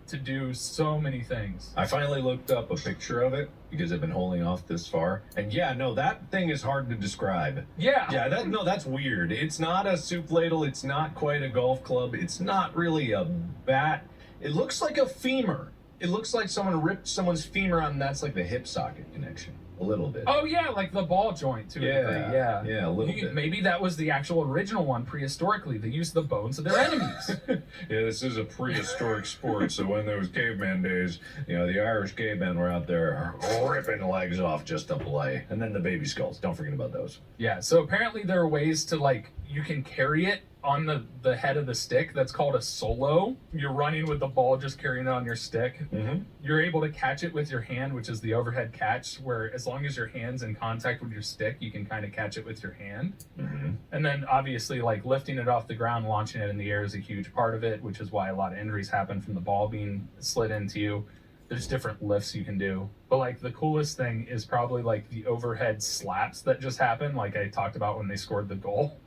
to do so many things. I finally looked up a picture of it because I've been holding off this far. And yeah, no, that thing is hard to describe. Yeah. Yeah, that's weird. It's not a soup ladle. It's not quite a golf club. It's not really a bat. It looks like a femur. It looks like someone ripped someone's femur out, and that's like the hip socket connection. A little bit. Oh yeah, like the ball joint to a degree. Yeah. Yeah, a little bit. Maybe that was the actual original one prehistorically. They used the bones of their enemies. Yeah, this is a prehistoric sport, so when there was caveman days, you know, the Irish cavemen were out there ripping legs off just to play. And then the baby skulls, don't forget about those. Yeah, so apparently there are ways to, like, you can carry it on the head of the stick. That's called a solo. You're running with the ball, just carrying it on your stick. Mm-hmm. You're able to catch it with your hand, which is the overhead catch, where as long as your hand's in contact with your stick, you can kind of catch it with your hand. Mm-hmm. And then obviously, like, lifting it off the ground, launching it in the air is a huge part of it, which is why a lot of injuries happen from the ball being slid into you. There's different lifts you can do. But, like, the coolest thing is probably, like, the overhead slaps that just happened, like I talked about when they scored the goal.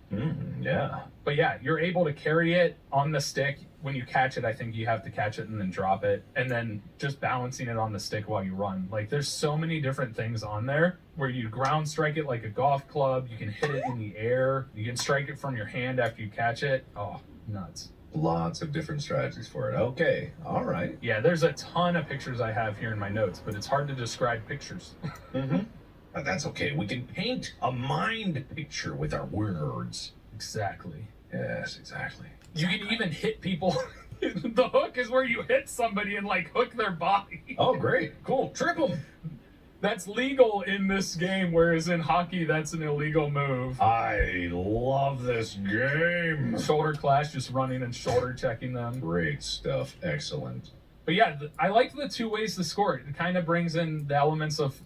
Yeah. But yeah, you're able to carry it on the stick. When you catch it, I think you have to catch it and then drop it, and then just balancing it on the stick while you run. Like, there's so many different things on there where you ground strike it like a golf club. You can hit it in the air. You can strike it from your hand after you catch it. Oh, nuts. Lots of different strategies for it. Okay. All right. Yeah, there's a ton of pictures I have here in my notes, but it's hard to describe pictures. Mm-hmm. That's okay. We can paint a mind picture with our words. Exactly. Yes, exactly. You can even hit people. The hook is where you hit somebody and, like, hook their body. Oh, great. Cool. Trip them. That's legal in this game, whereas in hockey, that's an illegal move. I love this game. Shoulder clash, just running and shoulder checking them. Great stuff. Excellent. But yeah, I like the two ways to score it. It kind of brings in the elements of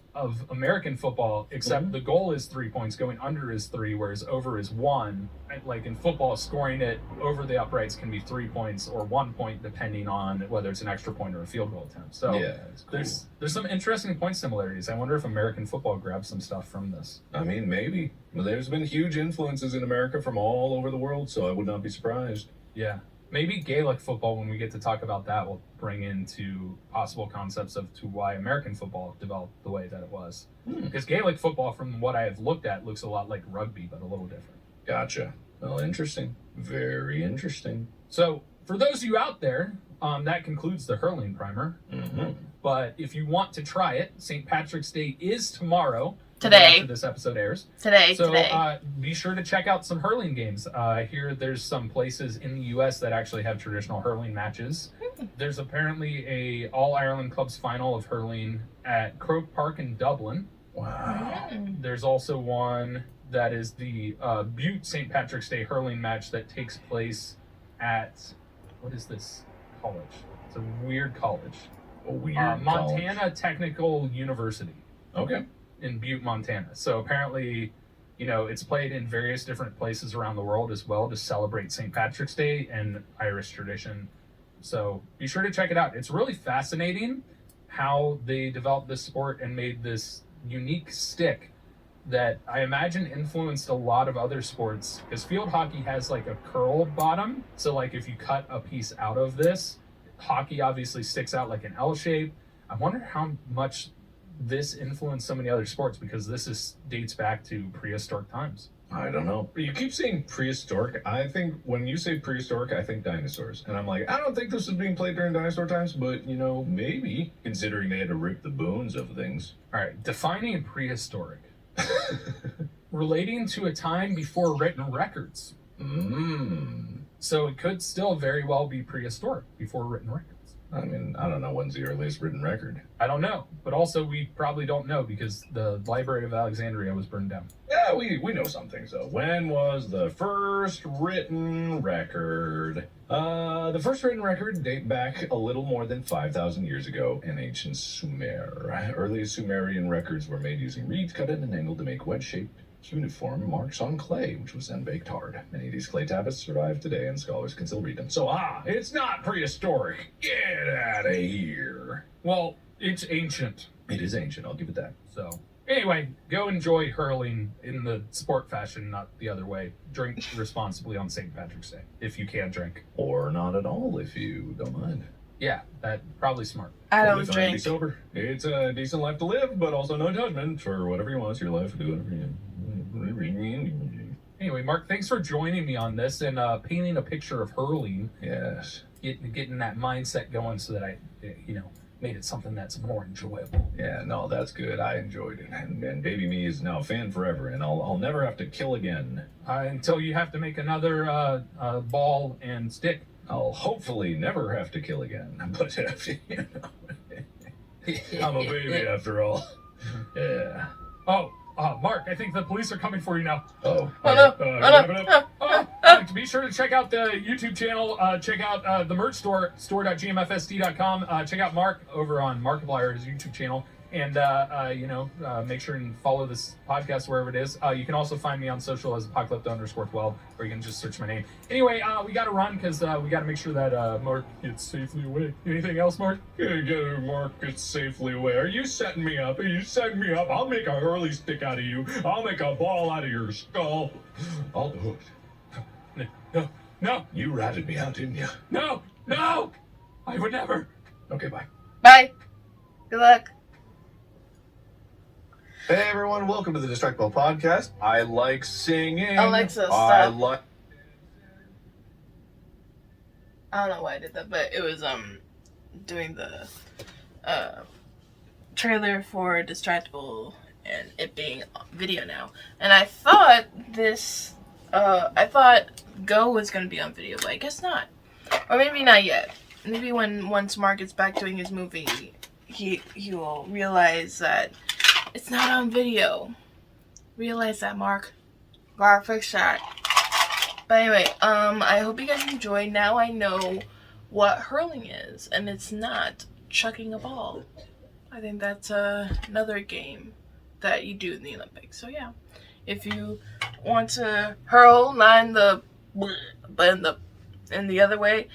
American football, except the goal is 3 points, going under is 3, whereas over is 1. Like in football, scoring it over the uprights can be 3 points or 1 point, depending on whether it's an extra point or a field goal attempt. So yeah, it's cool. There's some interesting point similarities. I wonder if American football grabs some stuff from this. I mean, maybe. Well, there's been huge influences in America from all over the world, so I would not be surprised. Yeah. Maybe Gaelic football, when we get to talk about that, will bring into possible concepts of to why American football developed the way that it was. Because Gaelic football, from what I have looked at, looks a lot like rugby, but a little different. Gotcha. Well, interesting. Very interesting. So, for those of you out there, that concludes the hurling primer. Mm-hmm. But if you want to try it, St. Patrick's Day is tomorrow. Today. After this episode airs. Today. So be sure to check out some hurling games. Here, there's some places in the U.S. that actually have traditional hurling matches. There's apparently a All-Ireland Clubs final of hurling at Croke Park in Dublin. Wow. There's also one that is the Butte St. Patrick's Day hurling match that takes place at, what is this college? It's a weird college. A weird Montana college. Technical University. Okay. In Butte, Montana. So apparently, you know, it's played in various different places around the world as well to celebrate St. Patrick's Day and Irish tradition. So be sure to check it out. It's really fascinating how they developed this sport and made this unique stick that I imagine influenced a lot of other sports, because field hockey has like a curl bottom. So like if you cut a piece out of this, hockey obviously sticks out like an L shape. I wonder how much this influenced so many other sports, because this dates back to prehistoric times. I don't know. You keep saying prehistoric. I think when you say prehistoric, I think dinosaurs. And I'm like, I don't think this was being played during dinosaur times, but, you know, maybe, considering they had to rip the bones of things. All right, defining prehistoric. Relating to a time before written records. So it could still very well be prehistoric, before written records. I mean, I don't know when's the earliest written record. I don't know, but also we probably don't know because the Library of Alexandria was burned down. Yeah, we know some things though. When was the first written record? The first written record date back a little more than 5,000 years ago in ancient Sumer. Early Sumerian records were made using reeds cut at an angle to make wedge-shaped cuneiform marks on clay, which was then baked hard. Many of these clay tablets survive today, and scholars can still read them. So, it's not prehistoric. Get out of here. Well, it's ancient. It is ancient, I'll give it that. So, anyway, go enjoy hurling in the sport fashion, not the other way. Drink responsibly on St. Patrick's Day, if you can drink. Or not at all, if you don't mind. Yeah, that probably smart. I Totally don't fine to be drink. sober. It's a decent life to live, but also no judgment for whatever you want. It's your life. Do whatever you. Anyway, Mark, thanks for joining me on this and painting a picture of hurling. Yes. Getting that mindset going so that I, made it something that's more enjoyable. Yeah, no, that's good. I enjoyed it. And Baby Me is now a fan forever, and I'll never have to kill again. Until you have to make another ball and stick. I'll hopefully never have to kill again. But, I'm a baby after all. Yeah. Oh, Mark, I think the police are coming for you now. Oh. Oh, no. Wrap it up. Be sure to check out the YouTube channel. Check out the merch store.gmfsd.com. Check out Mark over on Markiplier's YouTube channel. And, make sure and follow this podcast wherever it is. You can also find me on social as apocalypto_12, or you can just search my name. Anyway, we got to run because we got to make sure that Mark gets safely away. Anything else, Mark? Mark gets safely away. Are you setting me up? I'll make a hurley stick out of you. I'll make a ball out of your skull. I'll do it. No. You ratted me out, didn't you? No. I would never. Okay, bye. Bye. Good luck. Hey everyone, welcome to the Distractable Podcast. I like singing. Alexa, I stop. like. I don't know why I did that, but it was doing the trailer for Distractable and it being video now. And I thought Go was gonna be on video, but I guess not. Or maybe not yet. Maybe once Mark gets back doing his movie, he will realize that it's not on video. Realize that, Mark. Gotta fix that. But anyway, I hope you guys enjoyed. Now I know what hurling is, and it's not chucking a ball. I think that's another game that you do in the Olympics. So yeah, if you want to hurl, not in the, but in the other way,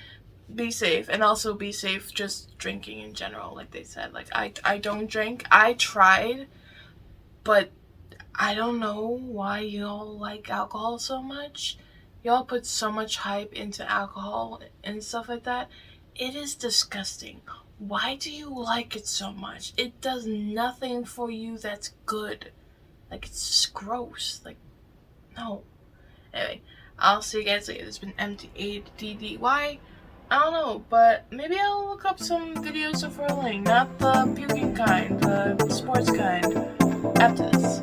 be safe. And also be safe just drinking in general, like they said. Like I don't drink. I tried. But I don't know why y'all like alcohol so much. Y'all put so much hype into alcohol and stuff like that. It is disgusting. Why do you like it so much? It does nothing for you that's good. Like, it's just gross. Like, no. Anyway, I'll see you guys later. This has been M.A.D.D.Y. I don't know, but maybe I'll look up some videos of hurling. Not the puking kind, the sports kind. After this.